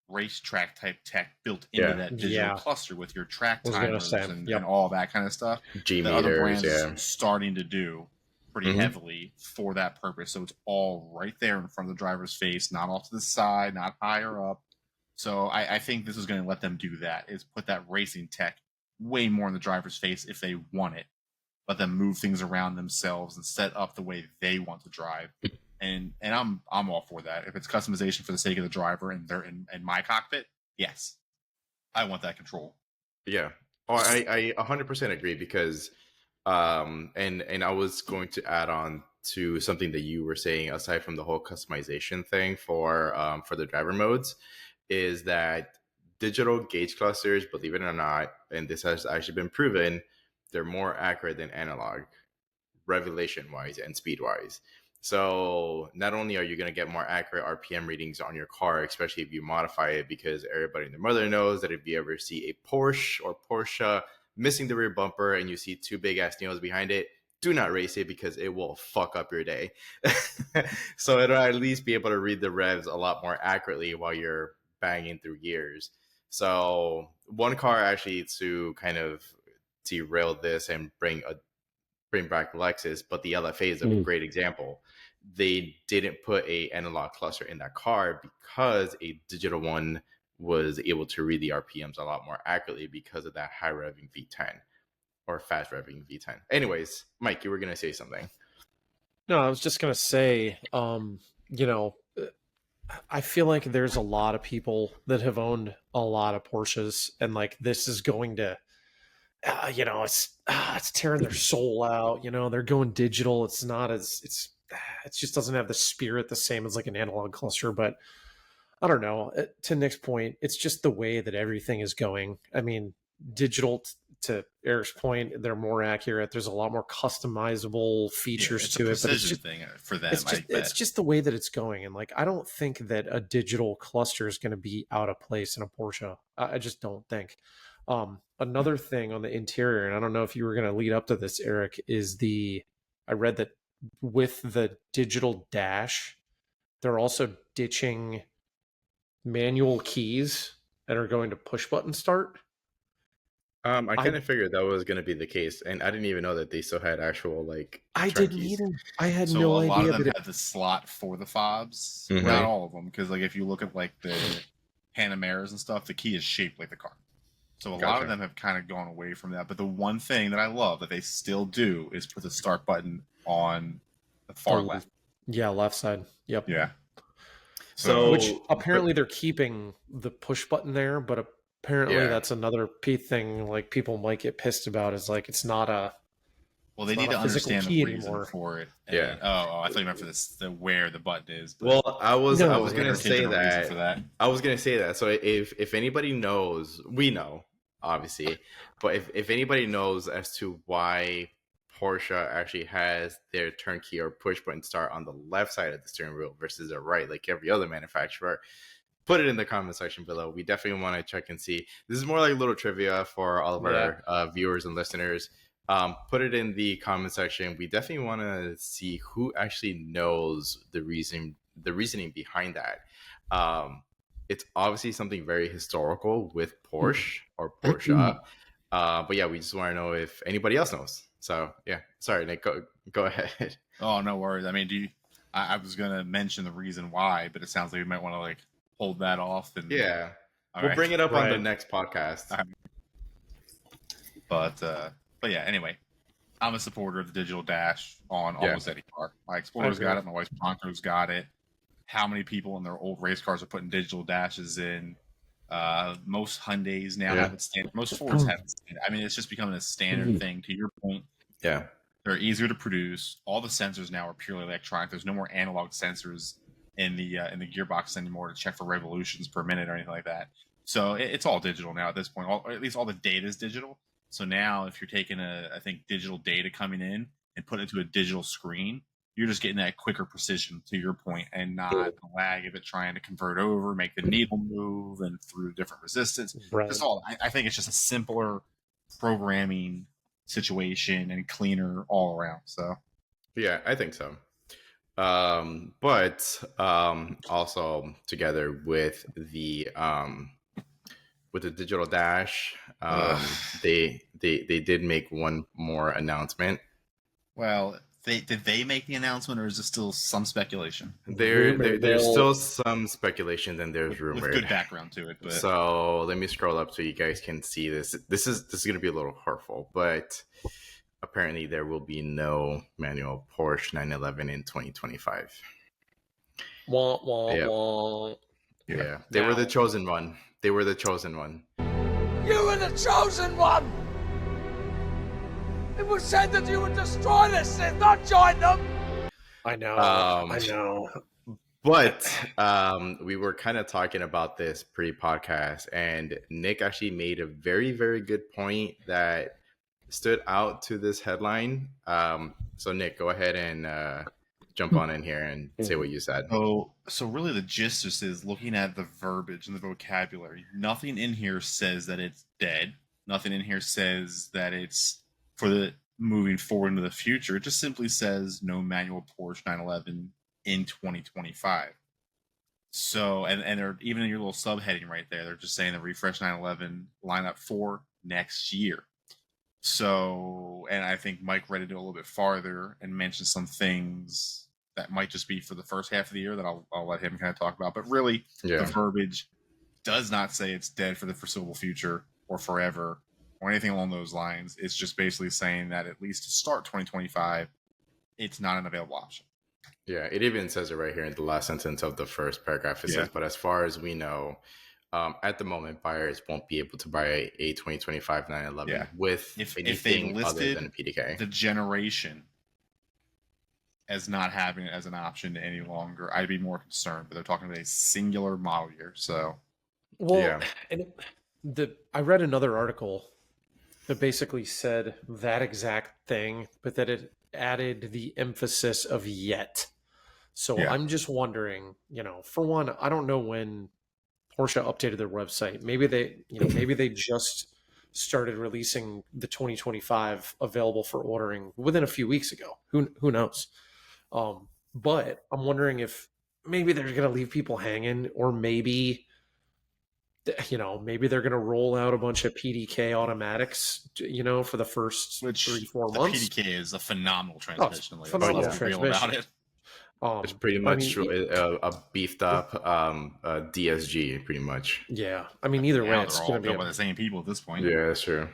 racetrack type tech built into that digital cluster with your track timers and all that kind of stuff. G the meters, other brands are starting to do pretty heavily for that purpose. So it's all right there in front of the driver's face, not off to the side, not higher up. So I think this is going to let them do that, is put that racing tech way more in the driver's face if they want it. Let them move things around themselves and set up the way they want to drive. And I'm all for that. If it's customization for the sake of the driver and they're in my cockpit, yes, I want that control. Yeah. Oh, I 100% agree because, and I was going to add on to something that you were saying, aside from the whole customization thing for the driver modes, is that digital gauge clusters, believe it or not, and this has actually been proven, they're more accurate than analog. revelation wise and speed wise. So not only are you going to get more accurate RPM readings on your car, especially if you modify it, because everybody and their mother knows that if you ever see a Porsche or Porsche missing the rear bumper and you see two big ass nails behind it, do not race it because it will fuck up your day. So it'll at least be able to read the revs a lot more accurately while you're banging through gears. So one car actually, to kind of derail this and bring back Lexus, but the LFA is a great example. They didn't put a analog cluster in that car because a digital one was able to read the RPMs a lot more accurately because of that high revving V10 or fast revving V10. Anyways, Mike, you were going to say something. No, I was just going to say, you know, I feel like there's a lot of people that have owned a lot of Porsches, and like this is going to, you know, it's tearing their soul out. You know, they're going digital. It's not as it just doesn't have the spirit the same as like an analog cluster. But I don't know. To Nick's point, it's just the way that everything is going. I mean, digital to Eric's point, they're more accurate. There's a lot more customizable features to it, but it's just thing for them. It's just the way that it's going, and like I don't think that a digital cluster is going to be out of place in a Porsche. I just don't think. Another thing on the interior, and I don't know if you were going to lead up to this, Eric, is I read that with the digital dash, they're also ditching manual keys and are going to push button start. I kind of figured that was going to be the case, and I didn't even know that they still had actual like. I didn't either. I had so no a lot idea of them had the slot for the fobs, not all of them, because like if you look at like the Panameras and stuff, the key is shaped like the car. So a lot of them have kind of gone away from that. But the one thing that I love that they still do is put the start button on the far left. Yeah, left side. Yep. Yeah. So which apparently they're keeping the push button there, but apparently that's another thing like people might get pissed about is like it's not a they need to understand the reason for it. And, I thought you meant for this where the button is. But well, I was gonna say that. I was gonna say that. So if anybody knows, we know, obviously, but if anybody knows as to why Porsche actually has their turnkey or push button start on the left side of the steering wheel versus the right, like every other manufacturer, put it in the comment section below. We definitely want to check and see. This is more like a little trivia for all of our viewers and listeners. Put it in the comment section. We definitely want to see who actually knows the reasoning behind that. It's obviously something very historical with Porsche or Porsche. But yeah, we just want to know if anybody else knows. So yeah, sorry, Nick, go ahead. Oh, no worries. I mean, I was gonna mention the reason why, but it sounds like we might want to like hold that off. And we'll bring it up on the next podcast. But yeah, anyway, I'm a supporter of the digital dash on almost any car. My Explorer's got it. My wife's Bronco's got it. How many people in their old race cars are putting digital dashes in? Most Hyundais now have it standard. Most Fords have it standard. I mean, it's just becoming a standard thing. To your point, they're easier to produce. All the sensors now are purely electronic. There's no more analog sensors in the gearbox anymore to check for revolutions per minute or anything like that. So it's all digital now at this point. Or at least all the data is digital. So now, if you're taking I think digital data coming in and put it into a digital screen, you're just getting that quicker precision, to your point, and not the lag of it trying to convert over, make the needle move, and through different resistance. Just all. I think it's just a simpler programming situation and cleaner all around. So, yeah, I think so. But also together with the digital dash, they did make one more announcement. Well, did they make the announcement, or is it still some speculation? There's still some speculation, and there's rumor with good background to it. But so let me scroll up so you guys can see this. This is going to be a little hurtful, but apparently there will be no manual Porsche 911 in 2025. Wah, wah, wah. Yeah, they were the chosen one. They were the chosen one. You were the chosen one! It was said that you would destroy this thing, not join them! I know. But we were kind of talking about this pre-podcast, and Nick actually made a very, very good point that stood out to this headline. So Nick, go ahead and jump on in here and say what you said. So really the gist just is looking at the verbiage and the vocabulary. Nothing in here says that it's dead. Nothing in here says that it's for the moving forward into the future. It just simply says no manual Porsche 911 in 2025. So, and they're even in your little subheading right there, they're just saying the refresh 911 lineup for next year. So, and I think Mike read it a little bit farther and mentioned some things that might just be for the first half of the year that I'll let him kind of talk about. But really, the verbiage does not say it's dead for the foreseeable future or forever or anything along those lines. It's just basically saying that at least to start 2025, it's not an available option. Yeah, it even says it right here in the last sentence of the first paragraph. It says, but as far as we know, at the moment, buyers won't be able to buy a 2025 911 with anything other than a PDK. The generation as not having it as an option any longer, I'd be more concerned. But they're talking about a singular model year, so and I read another article that basically said that exact thing, but that it added the emphasis of yet. So I'm just wondering, for one, I don't know when Porsche updated their website. Maybe they just started releasing the 2025 available for ordering within a few weeks ago. Who knows? But I'm wondering if maybe they're going to leave people hanging, or maybe they're going to roll out a bunch of PDK automatics, for the first 3-4 months. PDK is a phenomenal transmission. Phenomenal transmission. About it. It's pretty much a beefed up DSG, pretty much. Yeah, I mean, either way, it's going to be by the same people at this point. Yeah, that's true.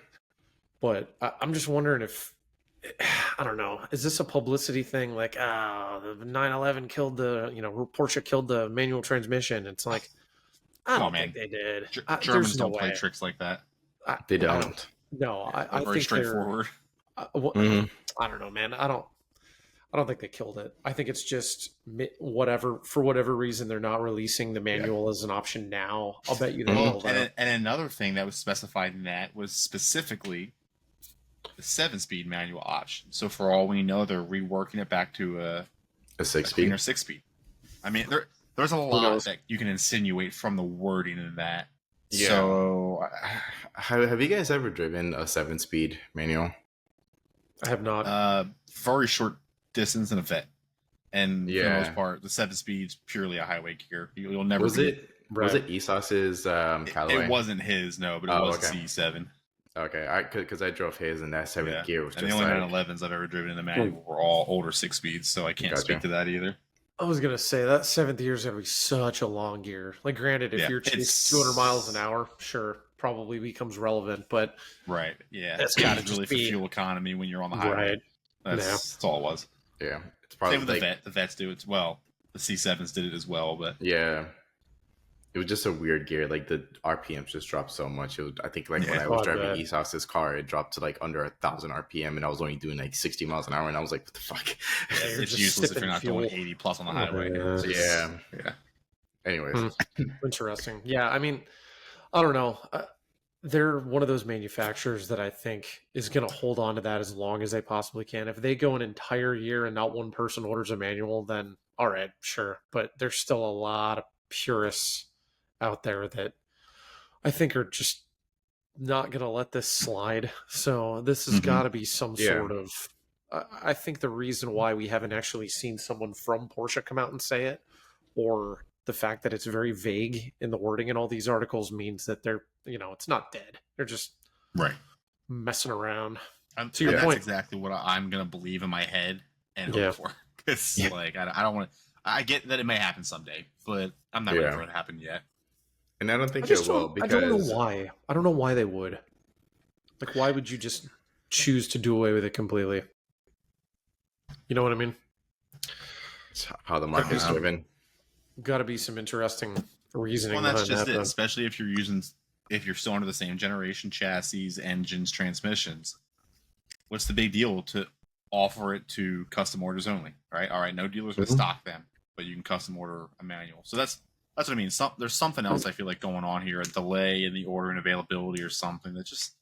But I'm just wondering if, I don't know, is this a publicity thing? Like, the 911 killed Porsche killed the manual transmission. It's like, I don't think they did. Germans don't play tricks like that. They don't. I very think straightforward. I don't know, man. I don't think they killed it. I think it's just for whatever reason, they're not releasing the manual as an option now. I'll bet you they will. And another thing that was specified in that was specifically the 7-speed manual option. So for all we know, they're reworking it back to a 6-speed or 6-speed. I mean, there's a lot that you can insinuate from the wording in that. Yeah. So, have you guys ever driven a 7-speed manual? I have not. Very short distance in a vet, and for the most part, the 7-speed's purely a highway gear. You'll never. Was it ESOS's Callaway? It wasn't his, no, but it was a C7. Okay, because I drove his, and that 7th gear was and just the only 911s I've ever driven in the manual were all older 6-speeds, so I can't speak to that either. I was gonna say that 7th gear is gonna be such a long gear. Like, granted, if you're chasing 200 miles an hour, sure, probably becomes relevant, but that's got to really for fuel economy when you're on the highway. Right. That's all it was. Yeah, it's probably same with the vets do it as well. The C7s did it as well, but it was just a weird gear. Like, the RPMs just dropped so much. I think when I was driving ESOS's car, it dropped to like under 1,000 RPM, and I was only doing like 60 miles an hour, and I was like, what the fuck? It's useless if you're not going 80 plus on the highway. Yeah. Anyways. Interesting. Yeah, I mean, I don't know. They're one of those manufacturers that I think is going to hold on to that as long as they possibly can. If they go an entire year and not one person orders a manual, then all right, sure. But there's still a lot of purists out there that I think are just not going to let this slide. So this has got to be some sort of, I think the reason why we haven't actually seen someone from Porsche come out and say it, or the fact that it's very vague in the wording in all these articles, means that they're, it's not dead. They're just messing around. To your point, that's exactly what I'm going to believe in my head and hope for. Because like, I don't want to, I get that it may happen someday, but I'm not ready for it to happen yet. And I don't think it will, because I don't know why. I don't know why they would. Like, why would you just choose to do away with it completely? You know what I mean? It's how the market's driven. Got to be some interesting reasoning. Well, that's just it. Especially if you're still under the same generation chassis, engines, transmissions. What's the big deal to offer it to custom orders only? Right? All right, no dealers would stock them, but you can custom order a manual. So that's what I mean. There's something else I feel like going on here, a delay in the order and availability or something that just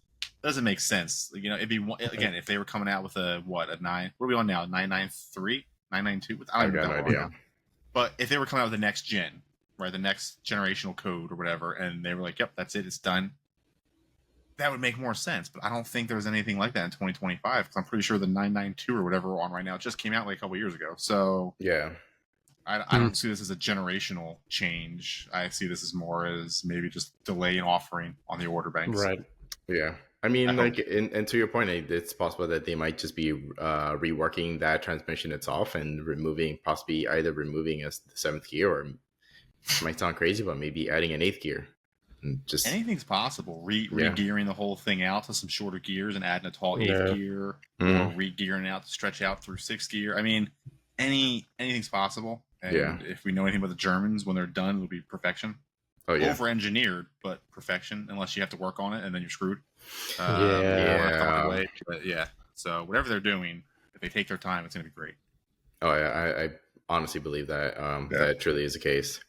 doesn't make sense. You know, it'd be again if they were coming out with a 9. What are we on now? 993, 992. I don't got know. no idea. But if they were coming out with the next gen, right, the next generational code or whatever, and they were like, "Yep, that's it, it's done," that would make more sense. But I don't think there's anything like that in 2025 because I'm pretty sure the 992 or whatever we're on right now just came out like a couple years ago. So Yeah. I don't see this as a generational change. I see this as more as maybe just delay in offering on the order banks. Right. Yeah. I mean, like, and to your point, it's possible that they might just be reworking that transmission itself and possibly either removing the 7th gear, or it might sound crazy, but maybe adding an 8th gear. And just anything's possible. Re-gearing the whole thing out to some shorter gears and adding a tall 8th gear, or re-gearing out to stretch out through 6th gear. I mean, anything's possible. And if we know anything about the Germans, when they're done, it'll be perfection. Oh yeah, over-engineered, but perfection. Unless you have to work on it, and then you're screwed. But yeah. So whatever they're doing, if they take their time, it's going to be great. Oh yeah, I honestly believe that that truly is the case.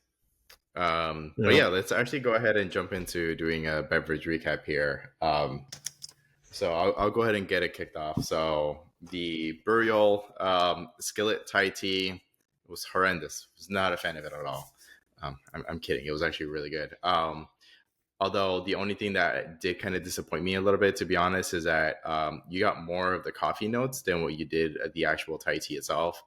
But yeah, let's actually go ahead and jump into doing a beverage recap here. So I'll go ahead and get it kicked off. So the Burial skillet Thai tea was horrendous. Was not a fan of it at all. I'm kidding. It was actually really good. Although the only thing that did kind of disappoint me a little bit, to be honest, is that you got more of the coffee notes than what you did at the actual Thai tea itself.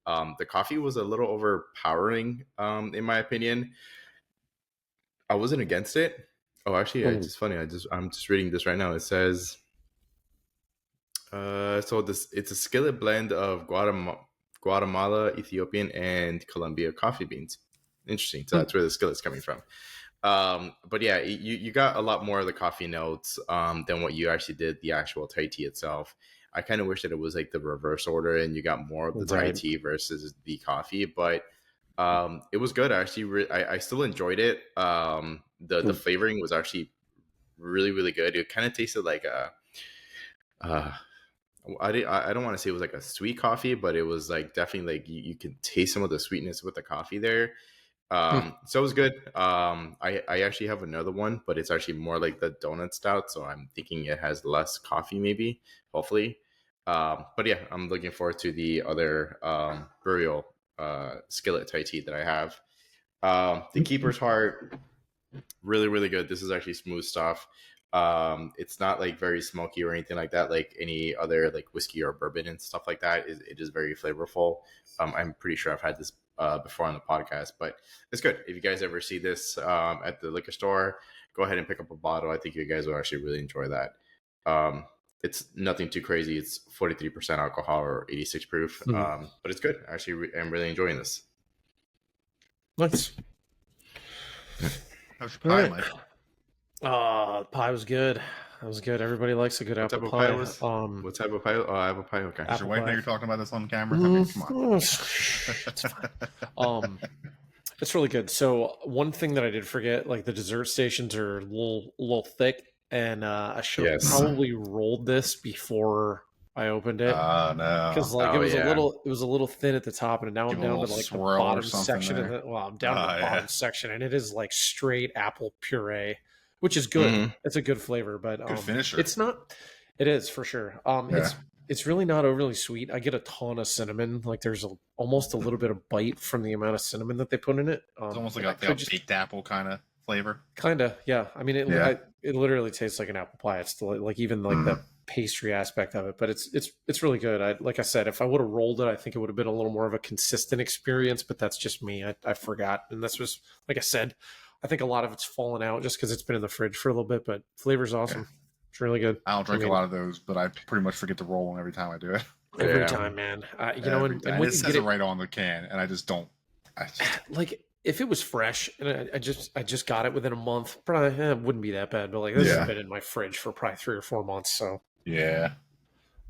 The coffee was a little overpowering, in my opinion. I wasn't against it. Oh, actually, it's funny. I'm just reading this right now. It says, it's a skillet blend of Guatemala, Ethiopian, and Colombia coffee beans. Interesting. So that's where the skillet's coming from. But yeah, you got a lot more of the coffee notes than what you actually did the actual Thai tea itself. I kind of wish that it was like the reverse order and you got more of the Thai tea versus the coffee, but it was good. Actually, I still enjoyed it. The flavoring was actually really, really good. It kind of tasted like I don't want to say it was like a sweet coffee, but it was like definitely like you could taste some of the sweetness with the coffee there. So it was good. I actually have another one, but it's actually more like the donut stout, so I'm thinking it has less coffee, maybe, hopefully. But yeah, I'm looking forward to the other Burial skillet Thai tea that I have. The Keeper's Heart, really, really good. This is actually smooth stuff. It's not like very smoky or anything like that, like any other like whiskey or bourbon and stuff like that. It is very flavorful. I'm pretty sure I've had this before on the podcast, but it's good. If you guys ever see this at the liquor store, go ahead and pick up a bottle. I think you guys will actually really enjoy that. It's nothing too crazy. It's 43% alcohol or 86 proof, but it's good. Actually, I'm really enjoying this. Nice. How's your pie, Mike? Pie was good. That was good. Everybody likes a good apple pie. What type of pie? Oh, apple pie. Okay. Does your wife know you're talking about this on camera? I mean, come on. It's fine. It's really good. So one thing that I did forget, like the dessert stations are a little thick, and I should have probably rolled this before I opened it. Oh no! Because like it was a little thin at the top, and now I'm down to like the bottom section. I'm down to the bottom section, and it is like straight apple puree, which is good. It's a good flavor, but good finisher. It's not. It is for sure. It's really not overly sweet. I get a ton of cinnamon. Like there's almost a little bit of bite from the amount of cinnamon that they put in it. It's almost like a baked apple kind of flavor. Kind of, yeah. I mean, it literally tastes like an apple pie. It's still, like even like the pastry aspect of it, but it's really good. Like I said, if I would have rolled it, I think it would have been a little more of a consistent experience. But that's just me. I forgot, and this was, like I said, I think a lot of it's fallen out just because it's been in the fridge for a little bit. But flavor's awesome. Yeah. It's really good. I don't drink a lot of those, but I pretty much forget to roll one every time I do it. Every time, man. You know, and when it says it right on the can, and I just don't. Like if it was fresh and I just got it within a month, probably it wouldn't be that bad. But like this has been in my fridge for probably 3 or 4 months, so yeah, it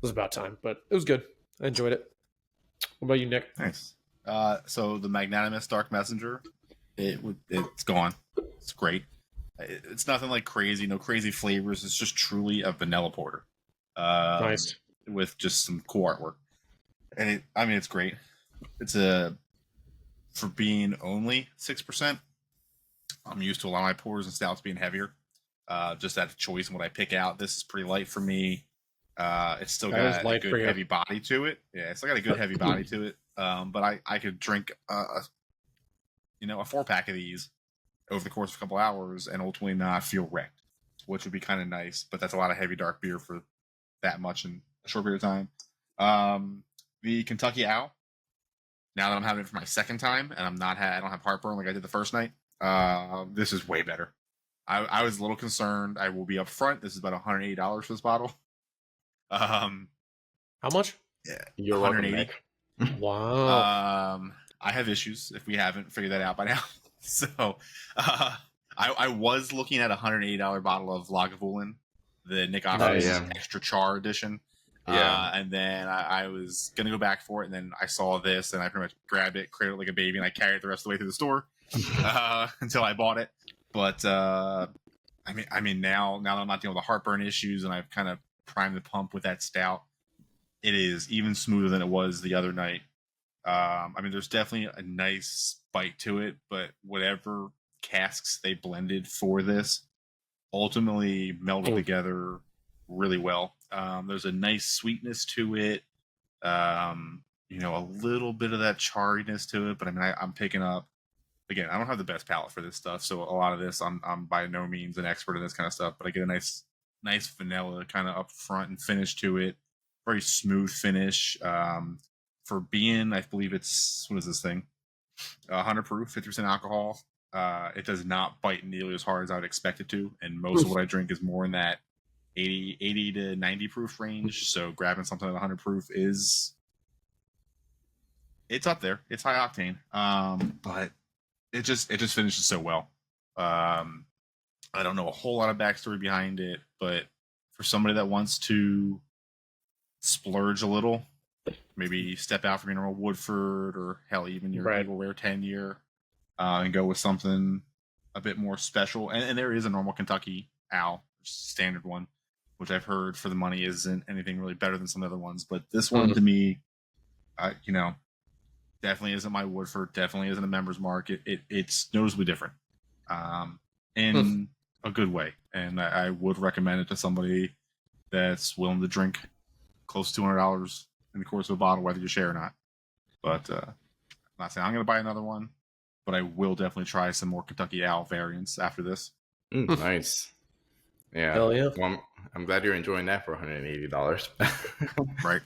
was about time. But it was good. I enjoyed it. What about you, Nick? Nice. So the Magnanimous Dark Messenger, it's gone. It's great. It's nothing like crazy, no crazy flavors. It's just truly a vanilla porter. Nice. With just some cool artwork. And it's great. It's for being only 6%. I'm used to a lot of my pours and stouts being heavier. Just that choice and what I pick out. This is pretty light for me. It's still That is got a light for good you. heavy body to it. Yeah, it's still got a good heavy body to it. But I could drink a 4-pack of these over the course of a couple hours and ultimately not feel wrecked, which would be kind of nice. But that's a lot of heavy dark beer for that much in a short period of time. The Kentucky Owl. Now that I'm having it for my second time and I don't have heartburn like I did the first night. This is way better. I was a little concerned. I will be up front. This is about $180 for this bottle. How much? Yeah, You're welcome, 180. Nick. Wow. I have issues if we haven't figured that out by now. So I was looking at a $180 bottle of Lagavulin, the Nick Offer's Extra Char edition. Yeah. And then I was going to go back for it. And then I saw this and I pretty much grabbed it, cradled it like a baby, and I carried it the rest of the way through the store until I bought it. But I mean, now that I'm not dealing with the heartburn issues and I've kind of primed the pump with that stout, it is even smoother than it was the other night. I mean, there's definitely a nice bite to it, but whatever casks they blended for this ultimately melded together really well. There's a nice sweetness to it. A little bit of that charriness to it, but I mean, I'm picking up. Again, I don't have the best palate for this stuff, so a lot of this, I'm by no means an expert in this kind of stuff, but I get a nice vanilla kind of up front and finish to it. Very smooth finish. For being, I believe it's, what is this thing? 100 proof, 50% alcohol. It does not bite nearly as hard as I would expect it to, and most of what I drink is more in that 80 to 90 proof range. So grabbing something at 100 proof it's up there. It's high octane, but it just finishes so well. I don't know a whole lot of backstory behind it, but for somebody that wants to splurge a little, maybe step out from your normal Woodford or hell, even your Eagle Rare 10-year, and go with something a bit more special. And there is a normal Kentucky Owl, standard one, which I've heard for the money isn't anything really better than some other ones. But this one, to me, definitely isn't my Woodford. Definitely isn't a Member's Mark. It's noticeably different, in a good way. And I would recommend it to somebody that's willing to drink close to $200 in the course of a bottle, whether you share or not. But I'm not saying I'm going to buy another one, but I will definitely try some more Kentucky Owl variants after this. Nice. Yeah. Hell yeah. Well, I'm glad you're enjoying that for $180. Right.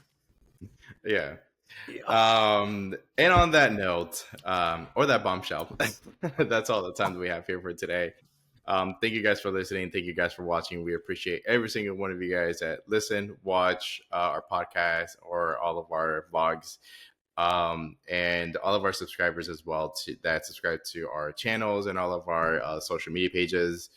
Yeah. And on that note, or that bombshell, that's all the time that we have here for today. Thank you guys for listening. Thank you guys for watching. We appreciate every single one of you guys that listen, watch our podcast or all of our vlogs, and all of our subscribers as well that subscribe to our channels and all of our social media pages.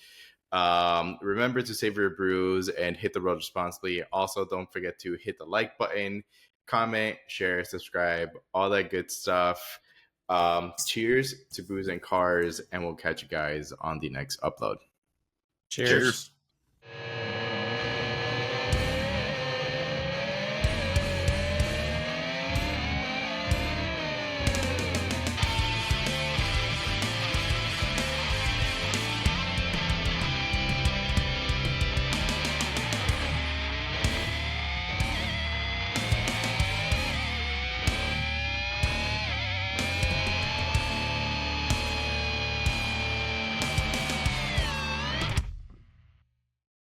Remember to savor your brews and hit the road responsibly. Also, don't forget to hit the like button, comment, share, subscribe, all that good stuff. Cheers to booze and cars, and we'll catch you guys on the next upload. Cheers. Cheers.